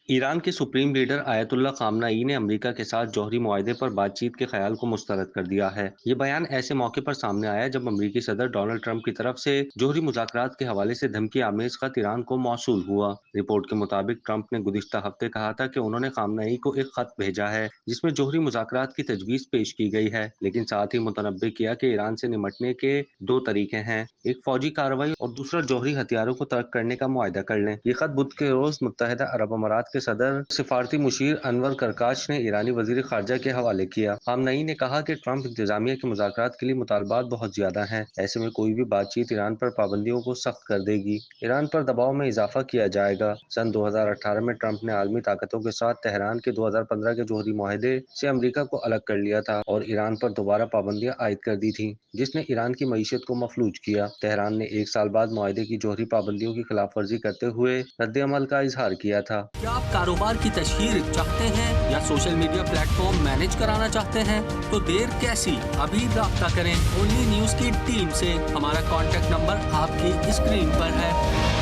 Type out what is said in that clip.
ایران کے supreme leader آیت اللہ خامنہ ای نے امریکہ کے ساتھ جوہری معاہدے پر بات چیت کے خیال کو مسترد کر دیا ہے۔ یہ بیان ایسے موقع پر سامنے آیا جب امریکی صدر ڈونلڈ ٹرمپ کی طرف سے جوہری مذاکرات کے حوالے سے دھمکی آمیز خط ایران کو موصول ہوا۔ رپورٹ کے مطابق ٹرمپ نے گزشتہ ہفتے کہا تھا کہ انہوں نے خامنہ ای کو ایک خط بھیجا ہے جس میں جوہری مذاکرات کی تجویز پیش کی گئی ہے، لیکن ساتھ ہی متنبہ کیا کہ ایران سے نمٹنے کے دو طریقے ہیں، ایک فوجی کارروائی اور دوسرا جوہری ہتھیاروں کو ترک کرنے کا معاہدہ کر لیں۔ یہ خط بدھ کے روز متحدہ عرب امارات کے صدر سفارتی مشیر انور کرکاش نے ایرانی وزیر خارجہ کے حوالے کیا۔ خامنہ ای نے کہا کہ ٹرمپ انتظامیہ کے مذاکرات کے لیے مطالبات بہت زیادہ ہیں، ایسے میں کوئی بھی بات چیت ایران پر پابندیوں کو سخت کر دے گی، ایران پر دباؤ میں اضافہ کیا جائے گا۔ سن 2018 میں ٹرمپ نے عالمی طاقتوں کے ساتھ تہران کے 2015 کے جوہری معاہدے سے امریکہ کو الگ کر لیا تھا اور ایران پر دوبارہ پابندیاں عائد کر دی تھیں، جس نے ایران کی معیشت کو مفلوج کیا۔ تہران نے ایک سال بعد معاہدے کی جوہری پابندیوں کی خلاف ورزی کرتے ہوئے رد عمل کا اظہار کیا تھا۔ کیا آپ کاروبار کی تشہیر چاہتے ہیں یا social media plate form manage کرانا چاہتے ہیں؟ تو دیر کیسی، ابھی رابطہ کریں اونلی نیوز کی ٹیم سے۔ ہمارا کانٹیکٹ نمبر آپ کی اسکرین پر ہے۔